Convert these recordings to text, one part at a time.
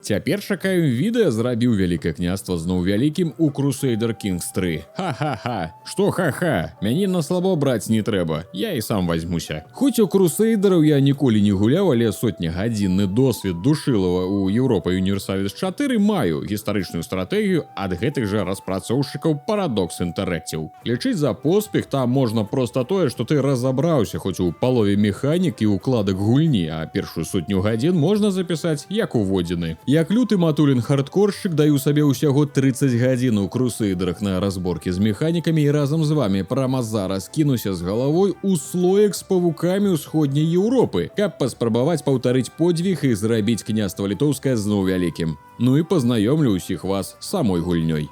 Цяпер чакаем відэа зрабіў Вялікае княства зноў вялікім у Crusader Kings 3. Ха-ха-ха. Што ха-ха? Мяне на слабо браць не трэба. Я і сам возьмуся. Хоць у Крусейдераў я ніколі не гуляў, але сотнягадзінны досвед душылава у Европа Universalis 4 маю гістарычную стратэгію ад гэтых жа распрацоўшчыкаў Paradox Interactive. Лічыць за поспех там можна проста тое, што ты разабраўся хоць у палове механік і укладак гульні, а першую сотню гадзін можна запісаць як уводзіны. Як люты матулін хардкоршчык даю сабе ўсяго 30 гадзін у Крусейдерах на разборкі з механікамі і разам з вами прама зараз кінуся з галавой у слоек з павукамі ўсходняй Еўропы, каб паспрабаваць паўтарыць подзвіг і зрабіць княства літоўскае зноў вялікім. Ну і пазнаёмлю ўсіх вас з самой гульнёй.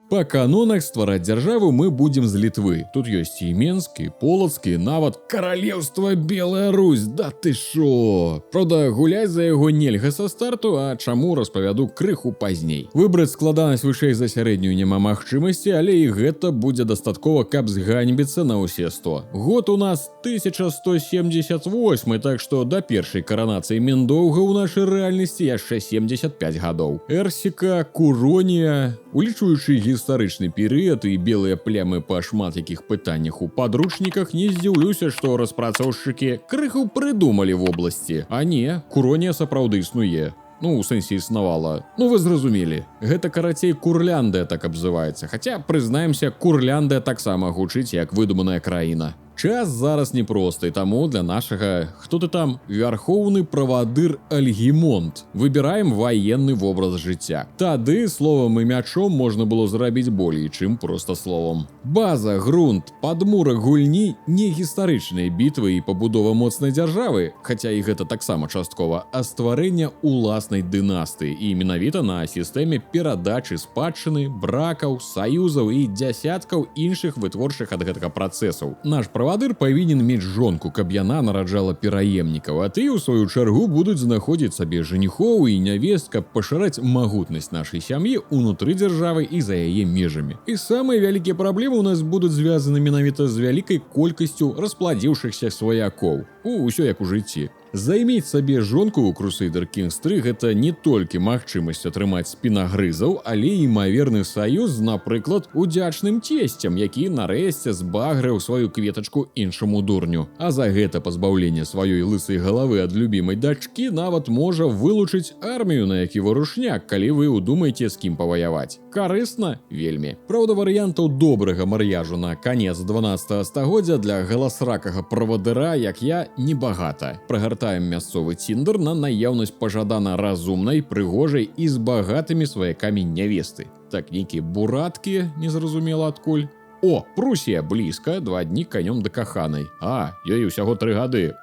Па канонах ствараць дзяржаву мы будзем з Літвы. Тут ёсць і Менск, і Полацк, і нават каралеўства Белая Русь. Да ты шо? Праўда, гуляць за яго нельга са старту, а чаму распавяду крыху пазней. Выбраць складанасць вышэй за сярэднюю няма магчымасці, але і гэта будзе дастаткова, каб зганьбіцца на ўсе 100. Год у нас 1178, так што да першай каранацыі Міндоўга ў нашай рэальнасці яшчэ 75 гадоў. Эрсіка, Куронія, улічуючы гістарычны перыяд і белыя плямы па шмат якіх пытаннях у падручніках, не здзіўлюся, што распрацоўшчыкі крыху прыдумалі вобласці. А не, Куронія сапраўды існуе. Ну, у сэнсе існавала. Ну, вы зразумелі. Гэта карацей Курляндыя так абзываецца. Хаця, прызнаемся, Курляндыя таксама гучыць як выдуманая краіна. Час зараз непросты, таму для нашага, хто ты там, вярхоўны правадыр Альгімонт. Выбіраем ваенны вобраз жыцця. Тады словам і мячом можна было зрабіць болей, чым проста словам. База, грунт, падмурак гульні не гістарычныя бітвы і пабудова моцнай дзяржавы, хаця і гэта таксама часткова, а стварэння уласнай дынастыі і менавіта на сістэме перадачы спадчыны, бракаў, саюзаў і дзясяткаў іншых вытворчых ад гэтага працэсаў. Наш правадыр павінен мець жонку, каб яна нараджала пераемнікаў, а тыя, у сваю чаргу, будуць знаходзіць сабе жаніхоў і нявест, каб пашыраць магутнасць нашай сям'і ўнутры дзяржавы і за яе межамі. І самыя вялікія праблемы ў нас будуць звязаны менавіта з вялікай колькасцю распладзіўшыхся сваякоў. Усё як у жыцці. Займець сабе жонку ў Crusader Kings 3 гэта не толькі магчымасць атрымаць спінагрызаў, але і імаверны саюз з, напрыклад, удзячным цесцем, які нарэшце збагрыў сваю кветачку іншаму дурню. А за гэта пазбаўленне сваёй лысай галавы ад любімай дачкі нават можа вылучыць армію на які варушняк, калі вы ўдумаеце з кім паваяваць. Карысна? Вельмі. Праўда, варыянтаў добрага мар'яжу на канец 12 стагоддзя для галасракага правадыра, як я, небагата. Прагартаем мясцовы Тіндер на наяўнасць пажадана разумнай, прыгожай і з багатымі сваякамі нявесты. Так, нейкія бураткі, незразумела адкуль. О, Прусія, блізка, 2 дні канём да каханай. А, ёй усяго 3 гады.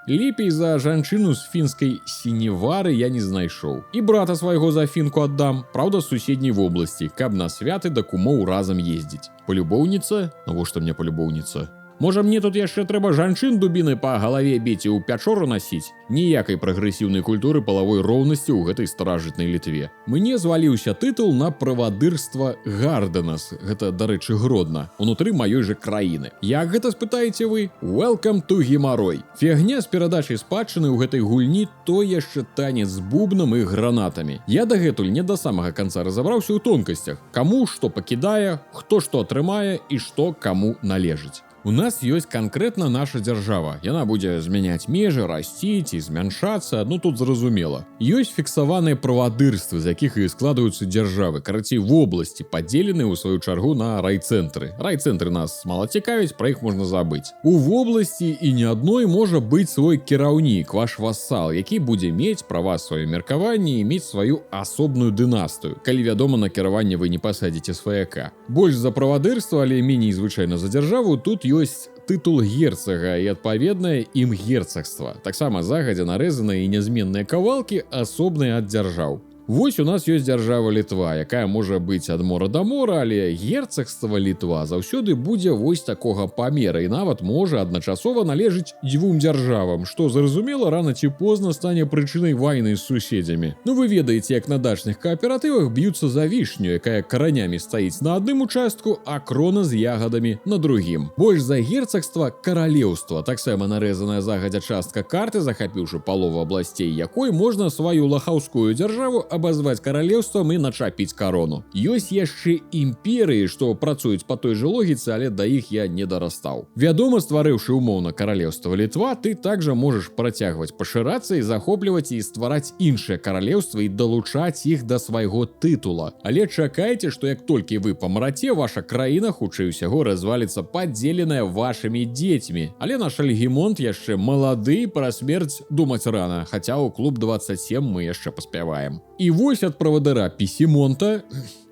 Лепей за жанчыну з фінскай сіневары я не знайшоў. І брата свайго за фінку аддам, праўда, з суседняй вобласці, каб на святы да кумоў разам ездзіць. Палюбоўніца? Навошта мне палюбоўніца? Можа, мне тут яшчэ трэба жанчын дубіны па галаве біць і ў пячору насіць? Ніякай прагрэсіўнай культуры палавой роўнасці ў гэтай старажытнай Літве. Мне зваліўся тытул на правадырства Гарденас. Гэта, дарэчы, Гродна. Унутры маёй жа краіны. Як гэта, спытаеце вы? Welcome to гемарой. Фігня з перадачай спадчыны ў гэтай гульні то яшчэ танец з бубнам і гранатамі. Я дагэтуль не да самага канца разабраўся ў тонкасцях. Каму што пакідае, хто што атрымае і што каму належыць. У нас ёсць канкрэтна наша дзяржава. Яна будзе змяняць межы, расціць і змяншацца, ну тут зразумела. Ёсць фіксаваныя правадырствы, з якіх і складаюцца дзяржавы, карацей, вобласці, падзеленыя ў сваю чаргу на райцэнтры. Райцэнтры нас мала цікавіць, пра іх можна забыць. У вобласці і не адной можа быць свой кіраўнік, ваш васал, які будзе мець права сваё меркаванне і мець сваю асобную дынастыю, калі, вядома, на кіраванне вы не пасадзіце сваяка. Больш за правадырства, але меней звычайна за дзяржаву, тут ёсць тытул герцага і адпаведнае ім герцагства. Таксама загадзя нарэзаныя і нязменныя кавалкі асобныя ад дзяржаў. Вось у нас ёсць дзяржава Літва, якая можа быць ад мора да мора, але герцагства Літва заўсёды будзе вось такога памера і нават можа адначасова належыць дзвюм дзяржавам, што, зразумела, рана ці позна стане прычынай вайны з суседзямі. Ну вы ведаеце, як на дачных кааператывах б'юцца за вішню, якая каранямі стаіць на адным участку, а крона з ягадамі на другім. Больш за герцагства каралеўства, таксама нарэзаная загадзя частка карты, захапіўшы палову абласцей якой можна сваю лахаўскую дзяржаву абазваць каралеўствам і начапіць карону. Ёсць яшчэ імперыі, што працуюць па той жа логіцы, але да іх я не дарастаў. Вядома, стварыўшы умоўна каралеўства Літва, ты также можаш працягваць пашырацца і захопліваць і ствараць іншыя каралеўствы і далучаць іх да свайго тытула. Але чакайце, што як толькі вы памраце, ваша краіна хутчэй усяго разваліцца падзеленая вашымі дзецьмі. Але наш альгімонт яшчэ малады, пра смерць думаць рана, хаця ў клуб 27 мы яшчэ паспяваем. І вось ад правадыра Пісімонта...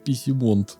Пісімонт.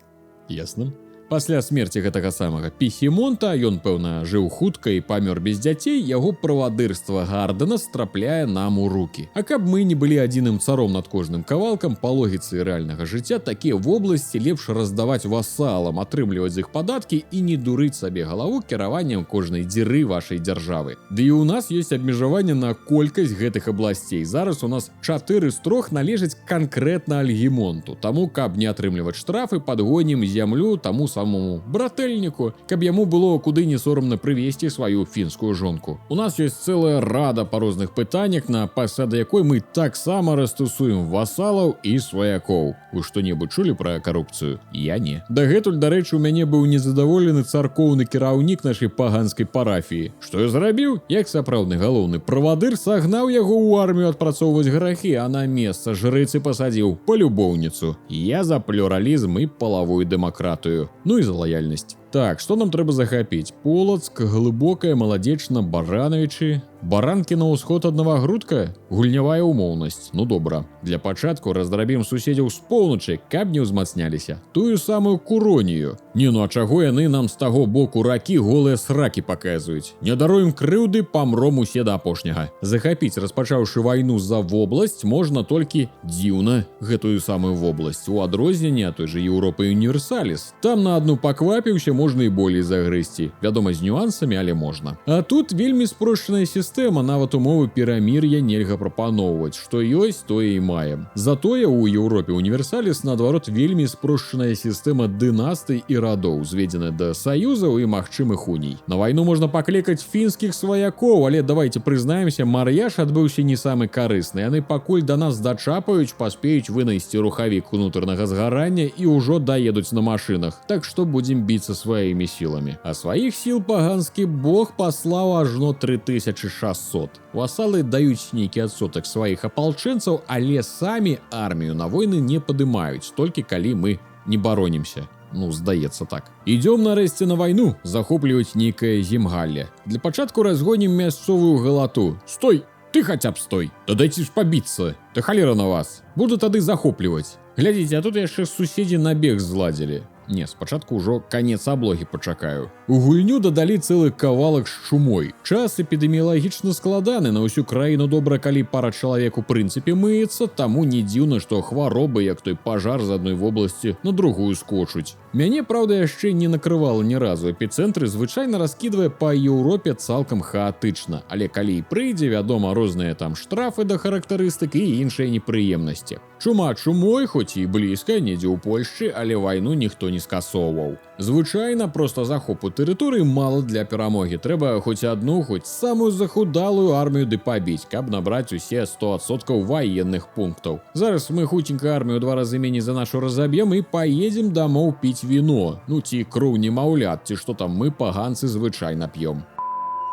Ясна. Пасля смерці гэтага самага Пісімонта, ён, пэўна, жыў хутка і памёр без дзяцей, яго правадырства Гардена страпляе нам у рукі. А каб мы не былі адзіным царом над кожным кавалкам, па логіцы рэальнага жыцця, такія вобласці лепш раздаваць васалам, атрымліваць з іх падаткі і не дурыць сабе галаву кіраваннем кожнай дзіры вашай дзяржавы. Ды і ў нас ёсць абмежаванне на колькасць гэтых абласцей. Зараз у нас 4 з 3 належаць канкрэтна альгімонту. Таму, каб не атрымліваць штрафы, падгонім зямлю таму самому брательніку, каб яму было куды не сорамна прывесці сваю фінскую жонку. У нас ёсць цэлая рада па розных пытаннях, на пасады якой мы таксама растусуем васалаў і сваякоў. Вы што-небудзь чулі пра карупцыю? Я не. Дагэтуль, дарэчы, у мяне быў незадаволены царкоўны кіраўнік нашай паганскай парафіі. Што я зрабіў? Як сапраўдны галоўны правадыр сагнаў яго ў армію адпрацоўваць грахі, а на месца жрыцы пасадзіў палюбоўніцу. Я за плюралізм і палавую дэмакратыю. Ну і за лаяльнасць. Так, што нам трэба захапіць? Полацк, Глыбокая, Маладзечна, Барановічы... Баранкі на ўсход ад Навагрудка? Гульнявая умоўнасць. Ну добра. Для пачатку раздрабім суседзяў з поўначы, каб не ўзмацняліся. Тую самую Куронію. Не, ну а чаго яны нам з таго боку ракі голыя сракі паказваюць? Не даруем крыўды, памром усе да апошняга. Захапіць, распачаўшы вайну за вобласць, можна толькі дзіўна гэтую самую вобласць. У адрозненне ад той жа Еўропы Універсаліс. Там на адну паквапіўся, можна і болей загрызці. Вядома, з нюансамі, але можна. А тут вельмі спрошчаная сістэма, нават умовы перамір'я нельга прапаноўваць. Што ёсць, тое і маем. Затое у Еўропе Універсаліс, наадварот, вельмі спрошчаная сістэма дынастый і радоў, зведзеная да саюзаў і магчымых уній. На вайну можна паклікаць фінскіх сваякоў, але давайте прызнаемся, мар'яж адбыўся не самы карысны. Яны пакуль да нас дачапаюць, паспеюць вынайсці рухавік унутранага згарання і ўжо даедуць на машынах. Так што будзем біцца сваімі сіламі. А сваіх сіл паганскі бог паслаў ажно 3600. Васалы даюць нейкі адсотак сваіх апалчэнцаў, але самі армію на войны не падымаюць, толькі калі мы не баронімся. Ну, здаецца так. Ідём нарэшце на вайну захопліваць нейкае земгалле. Для пачатку разгонім мясцовую галату. Стой! Ты хаця б стой! Да дайце ж пабіцца! Да халера на вас! Буду тады захопліваць. Глядзіце, а тут яшчэ суседзі набег зладзілі. Не, спачатку ўжо канец аблогі пачакаю. У гульню дадалі цэлы кавалак з чумой. Час эпідэміялагічна складаны, на ўсю краіну добра, калі пара чалавек у прынцыпе мыецца, таму не дзіўна, што хваробы, як той пажар з адной вобласці на другую скочуць. Мяне, праўда, яшчэ не накрывала ні разу. Эпіцэнтры звычайна раскідвае па Еўропе цалкам хаатычна, але калі і прыйдзе, вядома, розныя там штрафы да характарыстык і іншыя непрыемнасці. Чума чумой, хоць і блізка, недзе ў Польшчы, але вайну ніхто не скасоўваў. Звычайна проста захопу тэрыторыі мала для перамогі. Трэба хоць адну, хоць самую захудалую армію ды пабіць, каб набраць усе 100% ваенных пунктаў. Зараз мы хутенька армію 2 разы меней за нашу разаб'ем і паедзем дамоў піць віно. Ну ці кроў немаўлят, ці што там мы паганцы звычайна п'ём.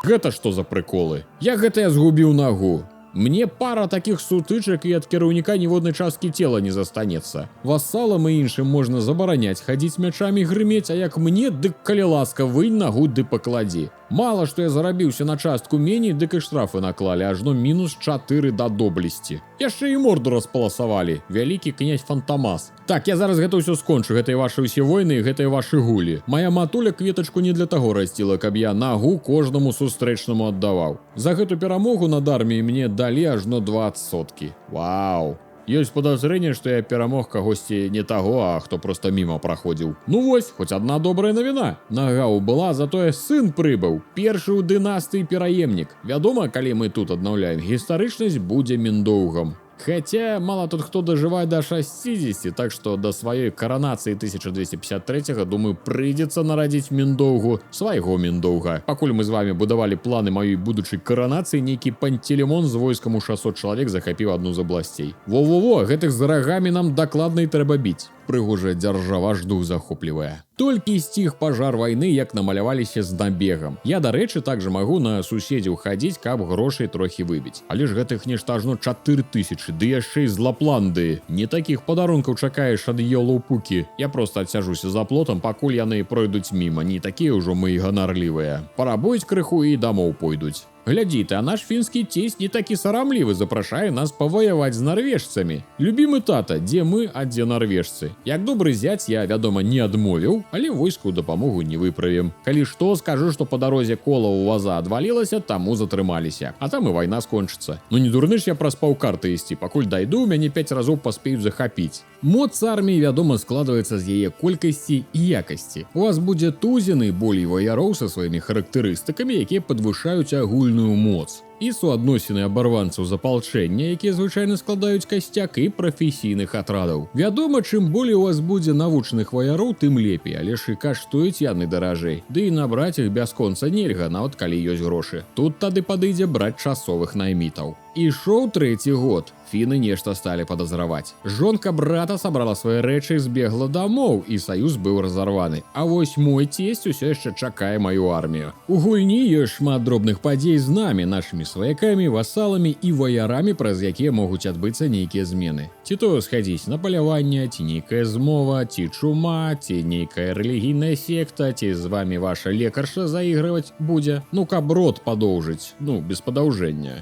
Гэта што за прыколы? Як гэта я згубіў нагу? Мне пара такіх сутычак і ад кіраўніка ніводнай часткі цела не застанецца. Васалам і іншым можна забараняць хадзіць мячамі грымець, а як мне, дык калі ласка, вынь нагу ды пакладзі. Мала што я зарабіўся на частку меней, дык і штрафы наклалі, ажно -4 да доблесці. Яшчэ і морду распаласавалі. Вялікі князь Фантамас. Так, я зараз гэта ўсё скончу, гэтыя вашы ўсе войны і гэтыя вашы гулі. Мая матуля кветачку не для таго расціла, каб я нагу кожнаму сустрэчнаму аддаваў. За гэту перамогу над арміяй мне далі ажно 20 соткі. Вау! Ёсць падазрэнне, што я перамог кагосьці не таго, а хто проста міма праходзіў. Ну вось, хоць адна добрая навіна. Нага ўбыла, затое сын прыбыў. Першы ў дынастыі пераемнік. Вядома, калі мы тут аднаўляем гістарычнасць, будзе міндоўгам. Хотя мало тут кто доживает до 60, так что до своей коронации 1253, думаю, придется народить Міндоўгу, свайго Міндоўга. Пакуль мы з вами будавалі планы маёй будучай коронации, нейкі Пантелеймон з войскам у 600 чалавек захапіў адну з абласцей. Во-во-во, гэтых з рагамі нам дакладна і трэба біць. Прыгожая дзяржава ж дух захоплівае. Толькі сціх пажар вайны, як намаляваліся з набегам. Я, дарэчы, также магу на суседзяў хадзіць, каб грошай трохі выбіць. Але ж гэтых нешта ажно 4000, ды яшчэ і з Лапландыі. Не такіх падарункаў чакаеш ад Йолоу-Пукі. Я проста адсяжуся за плотам, пакуль яны пройдуць міма. Не такія ўжо мы і ганарлівыя. Парабуюць крыху і дамоў пойдуць. Глядзі ты, а наш фінскі цесть не такі сарамлівы, запрашае нас паваяваць з нарвежцамі. Любімы тата, дзе мы, а дзе нарвежцы. Як добры зяць я, вядома, не адмовіў, але войску дапамогу не выправім. Калі што, скажу, што па дарозе кола ў ваза адвалілася, таму затрымаліся. А там і вайна скончыцца. Ну не дурны ж я праз паўкарты ісці, пакуль дайду, мяне 5 разоў паспеюць захапіць. Моц арміі, вядома, складваецца з яе колькасці і якасці. У вас будзе тузіны болей ваяроў са сваімі характарыстыкамі, якія падвышаюць агульную моц. І суадносіны абарванцаў з апалчэння, якія звычайна складаюць касцяк, і прафесійных атрадаў. Вядома, чым болей у вас будзе навучаных ваяроў, тым лепей, але ж і каштуюць яны даражэй. Ды і набраць іх бясконца нельга, нават калі ёсць грошы. Тут тады падыдзе браць часовых наймітаў. Ішоў 3-й год. Фіны нешта сталі падазраваць. Жонка брата сабрала свае рэчы і збегла дамоў, і саюз быў разарваны. А вось мой цесць усё яшчэ чакае маю армію. У гульні ёсць шмат дробных падзей з намі, нашымі сваякамі, васаламі і ваярамі, праз якія могуць адбыцца нейкія змены. Ці то схадзіць на паляванне, ці нейкая змова, ці чума, ці нейкая рэлігійная секта, ці з вамі ваша лекарша заігрываць будзе. Ну, каб род падоўжыць, ну, без падаўжэння,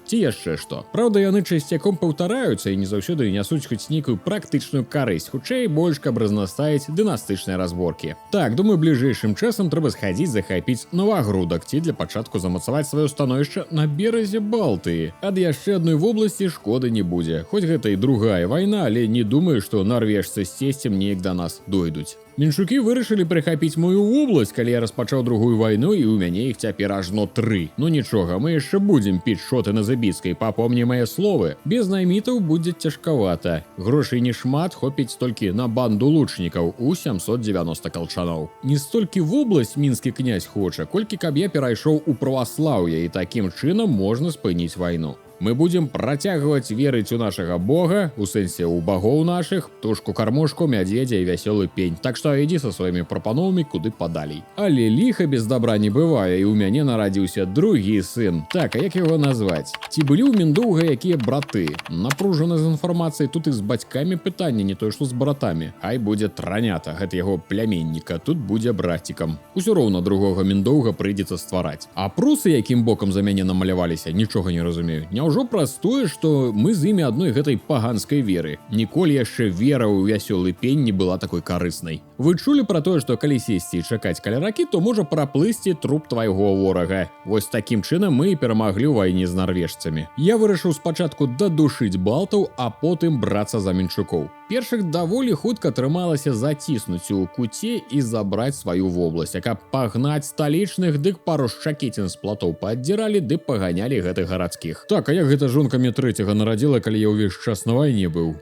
Ці яшчэ што. Праўда, яны часцяком паўтараюцца і не заўсёды нясуць хоць нейкую практычную карысць, хутчэй больш, каб разнастаіць дынастычныя разборкі. Так, думаю, бліжэйшым часам трэба схадзіць захапіць Новагрудак, ці для пачатку замацаваць сваё становішча на беразе Балтыі. Ад яшчэ адной вобласці шкоды не будзе. Хоць гэта і другая вайна, але не думаю, што нарвежцы з цесцем неяк да нас дойдуць. Меншукі вырашылі прыхапіць мою вобласць, калі я распачаў другую вайну, і ў мяне іх цяпер ажно 3. Ну нічога, мы яшчэ будзем піць шоты на Забіцкай, папомні мае словы. Без наймітаў будзе цяжкавата. Грошай не шмат, хопіць толькі на банду лучнікаў у 790 калчаноў. Не столькі вобласць мінскі князь хоча, колькі каб я перайшоў у праваслаўе, і такім чынам можна спыніць вайну. Мы будем працягваць верыць у нашага бога, у сэнсе у багоў нашых, птушку-кармушку, мядзведзя і вясёлы пень. Так што ідзі са сваімі прапановамі куды падалей. Але ліха без добра не бывае, і ў мяне нарадзіўся другі сын. Так, а як яго назваць? Ці былі ў Міндоўга якія браты? Напружана з інфармацыяй, тут і з бацькамі пытанне, не тое што з братамі. Хай будзе Транята, гэта яго пляменніка, тут будзе брацікам. Усё роўна другога Міндоўга прыйдзецца ствараць. А прусы якім бокам за мяне намаляваліся, нічога не разумею. Няўжо праз тое, што мы з імі адной гэтай паганскай веры. Ніколі яшчэ вера ў вясёлы пень не была такой карыснай. Вы чулі пра тое, што калі сесці і чакаць каля ракі, то можа праплысці труп твайго ворага. Вось такім чынам мы і перамаглі ў вайне з нарвежцамі. Я вырашыў спачатку дадушыць балтаў, а потым брацца за менчукоў. Першых даволі хутка атрымалася заціснуць у куце і забраць сваю вобласць, а каб пагнаць сталічных, дык пару шчакецін з платоў пааддзіралі, ды паганялі гэтых гарадскіх. Так, а як гэта жонка мне 3-го нарадзіла, калі я ўвесь час на вайне быў?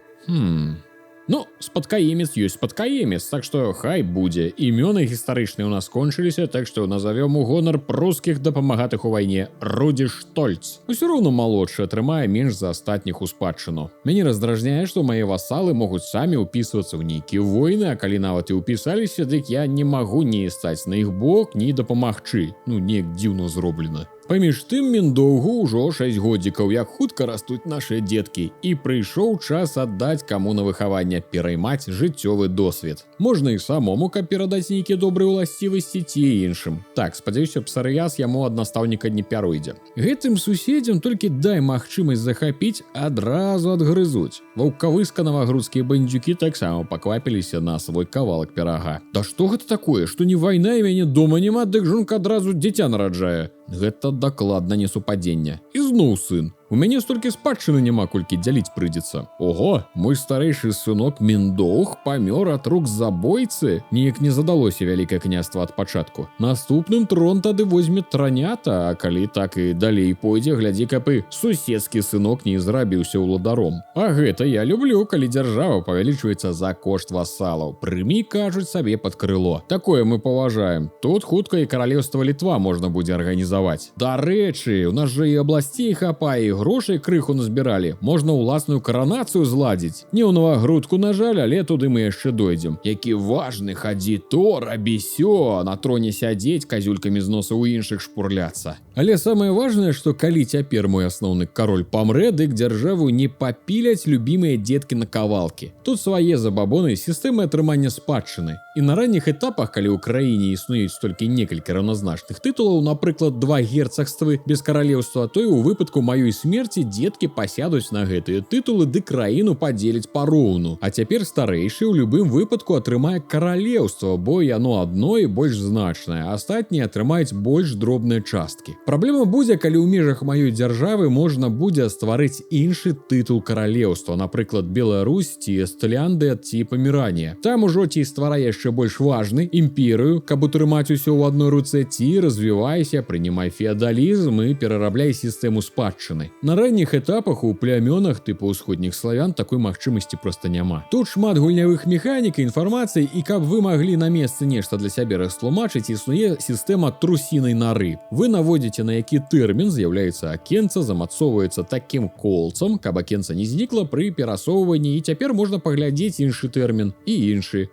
Ну, спадкаемец ёсць спадкаемец, так што хай будзе. Імёны гістарычныя ў нас кончыліся, так што назовём у гонар прускіх дапамагатых у вайне Руді Штольц. Усё роўна малодшы атрымае менш за астатніх у спадчыну. Мяне раздражняе, што мае васалы могуць самі ўпісвацца ў нейкія войны, а калі нават і ўпісаліся, дык я не магу ні стаць на іх бок, ні дапамагчы. Ну, неяк дзіўна зроблена. Паміж тым Міндоўгу ўжо 6 годзікаў, як хутка растуць нашы дзеткі, і прыйшоў час аддаць каму на выхаванне, пераймаць жыццёвы досвед. Можна і самому, каб перадаць нейкія добрыя ўласцівасці ці іншым. Так, спадзяюся, псарыяз яму ад настаўніка не пяройдзе. Гэтым суседзям толькі дай магчымасць захапіць, адразу адгрызуць. Ваўкавыска навагрудскія бандзюкі таксама паквапіліся на свой кавалак пірага. Да што гэта такое, што не вайна і мяне дома няма, дык жонка адразу дзіця нараджае. Гэта дакладна не супадзенне. І зноў сын. У мяне столькі спадчыны няма, колькі дзяліць прыйдзецца. Ого, мой старэйшы сынок Міндоўг памёр ад рук забойцы. Неяк не задалося вялікае княства ад пачатку. Наступным трон тады возьме транята, а калі так і далей пойдзе, глядзі, каб і суседскі сынок не зрабіўся ўладаром. А гэта я люблю, калі дзяржава павялічваецца за кошт васалаў. Прымі, кажуць, сабе пад крыло. Такое мы паважаем. Тут хутка і каралеўства Літва можна будзе арганізаваць. Дарэчы, у нас жа і абласцей хапае, і грошай крыху назбіралі. Можна ўласную каранацыю зладзіць. Не ў Новагрудку, на жаль, але туды мы яшчэ дойдзем. Які важны, хадзі то, рабі сё, на троне сядзець, казюлькамі з носа ў іншых шпурляцца. Але самае важнае, што калі цяпер мой асноўны кароль памрэ, дык дзяржаву не папіляць любімыя дзеткі на кавалкі. Тут свае забабоны сістэмы атрымання спадчыны. І на ранніх этапах, калі ў краіне існуюць толькі некалькі раўназначных тытулаў, напрыклад, 2 герцагствы без каралеўства, то і ў выпадку маёй смерці дзеткі пасядуць на гэтыя тытулы ды краіну падзеляць пароўну. А цяпер старэйшы ў любым выпадку атрымае каралеўства, бо яно адно і больш значнае, а астатнія атрымаюць больш дробныя часткі. Праблема будзе, калі ў межах маёй дзяржавы можна будзе стварыць іншы тытул каралеўства, напрыклад, Беларусь ці Эстляндыя ці Памеранія. Там ужо ці стварае яшчэ больш важны імперыю, каб утрымаць усё ў адной руцэ, ці развівайся, прынимай феадалізм і перарабляй сістэму спадчыны. На ранніх этапах у плямёнах тыпу ўсходніх славян такой магчымасці проста няма. Тут шмат гульнявых механік і інфармацыі, і каб вы маглі на месцы нешта для сябе растлумачыць, існуе сістэма трусінай нары. Вы наводзіце, на які тэрмін з'яўляецца акенца, замацоўваецца такім колцам, каб акенца не знікла пры перасоўванні, і цяпер можна паглядзець іншы тэрмін і іншы.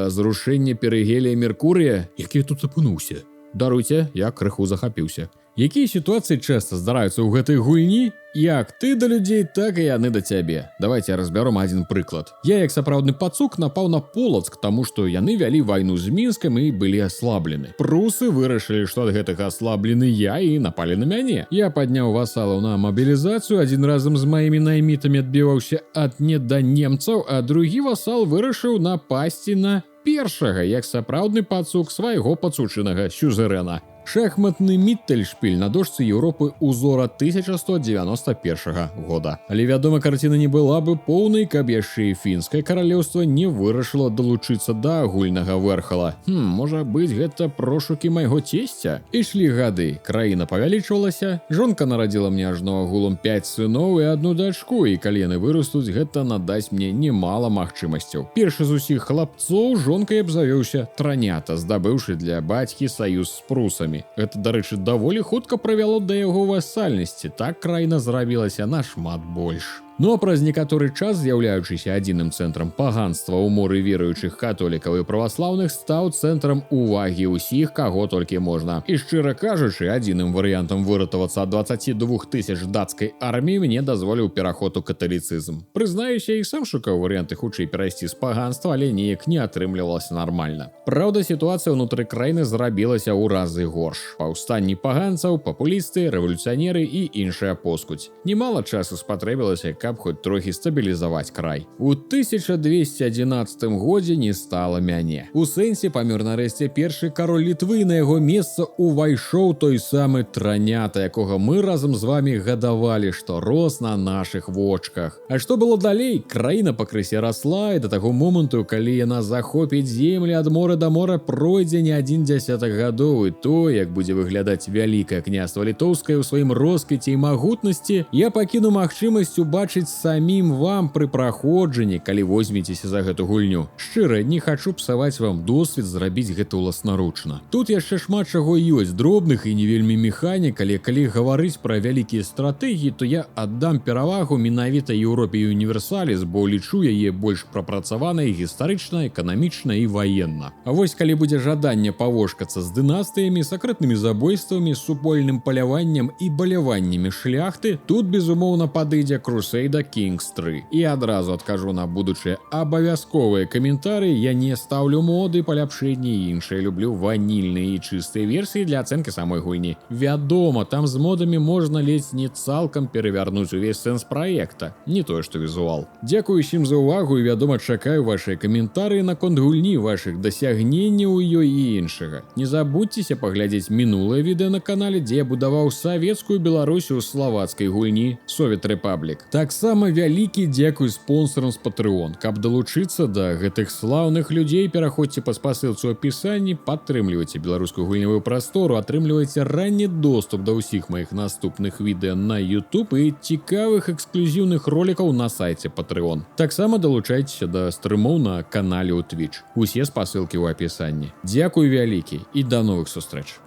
Зрушэнне перыгелія Меркурыя, як я тут апынуўся. Даруйце, я крыху захапіўся. Якія сітуацыі часта здараюцца ў гэтай гульні? Як ты да людзей, так і яны да цябе. Давайте разбяром адзін прыклад. Я, як сапраўдны пацук, напаў на Полацк, таму што яны вялі вайну з Мінскам і былі аслаблены. Прусы вырашылі, што ад гэтага аслаблены я, і напалі на мяне. Я падняў васалаў на мабілізацыю, адзін разам з маімі наймітамі адбіваўся ад не да немцаў, а другі васал вырашыў напасці на першага, як сапраўдны пацук свайго пацучынага сюзерэна. Шахматны Міттельшпіль на дошцы Еўропы узора 1191 года. Але, вядома, карціна не была бы поўнай, каб яшчэ і фінскае каралеўства не вырашыла далучыцца да агульнага вэрхала. Можа быць, гэта прошукі майго цесця? Ішлі гады, краіна павялічвалася, жонка нарадзіла мне ажно агулам 5 сыноў і 1 дачку, і калі яны вырастуць, гэта надасць мне немала магчымасцяў. Першы з усіх хлапцоў жонкай абзавёўся транята, здабыўшы для бацькі саюз з прусамі. Гэта, дарэчы, даволі хутка правяло да яго васальнасці, так краіна зрабілася нашмат больш. Ну а праз некаторы час, з'яўляючыся адзіным цэнтрам паганства ў моры веруючых католікаў і праваслаўных, стаў цэнтрам увагі ўсіх, каго толькі можна. І шчыра кажучы, адзіным варыянтам выратавацца ад 22 000 дацкай арміі мне дазволіў пераход у каталіцызм. Прызнаюся, і сам шукаў варыянты хутчэй перайсці з паганства, але неяк не атрымлівалася нармальна. Праўда, сітуацыя ўнутры краіны зрабілася ў разы горш. Паўстанні паганцаў, папулісты, рэвалюцыянеры і іншая поскудзь. Немала часу спатрэбілася, каб хоць трохі стабілізаваць край. У 1211 годзе не стала мяне. У сэнсе памёр нарэшце першы кароль Літвы, на яго месца увайшоў той самы транята, якога мы разам з вамі гадавалі, што рос на нашых вочках. А што было далей? Краіна пакрысе расла, і да таго моманту, калі яна захопіць землі ад мора да мора, пройдзе не 1 дзясятак гадоў, і то, як будзе выглядаць вялікае княства літоўскае ў сваім росквіце і магутнасці, я пакіну магчымасць убачыць самім вам пры праходжанні, калі возьмецеся за гэту гульню. Шчыра, не хачу псаваць вам досвед зрабіць гэта ўласнаручна. Тут яшчэ шмат чаго ёсць, дробных і не вельмі механік, але калі гаварыць пра вялікія стратэгіі, то я аддам перавагу менавіта Еўропе і універсаліз, бо лічу яе больш прапрацаванай гістарычна, эканамічна і ваенна. А вось калі будзе жаданне павошкацца з дынастыямі, сакрэтнымі забойствамі, супольным паляваннем і баляваннямі шляхты, тут, безумоўна, падыдзе Крусейдерс Crusader Kings 3. І адразу адкажу на будучыя абавязковыя каментары, я не ставлю моды, паляпшэнні і іншыя. Люблю ванільныя і чыстыя версіі для ацэнкі самой гульні. Вядома, там з модамі можна ледзь не цалкам перавярнуць увесь сэнс праекта, не тое што візуал. Дзякую усім за ўвагу і, вядома, чакаю вашыя каментары наконт гульні, вашых дасягненняў у ёй і іншага. Не забудзьцеся паглядзець мінулае відэо на канале, дзе я будаваў савецкую Беларусю ў славацкай гульні Soviet Republic. Таксама вялікі дзякуй спонсорам з Patreon. Каб далучыцца да гэтых слаўных людзей, пераходзьце па спасылцы ў апісанні, падтрымлівайце беларускую гульнявую прастору, атрымлівайце ранні доступ да ўсіх маіх наступных відэо на YouTube і цікавых эксклюзіўных ролікаў на сайце Patreon. Таксама далучайцеся да стрымоў на канале ў Twitch. Усе спасылкі ў апісанні. Дзякуй вялікі і да новых сустрэч!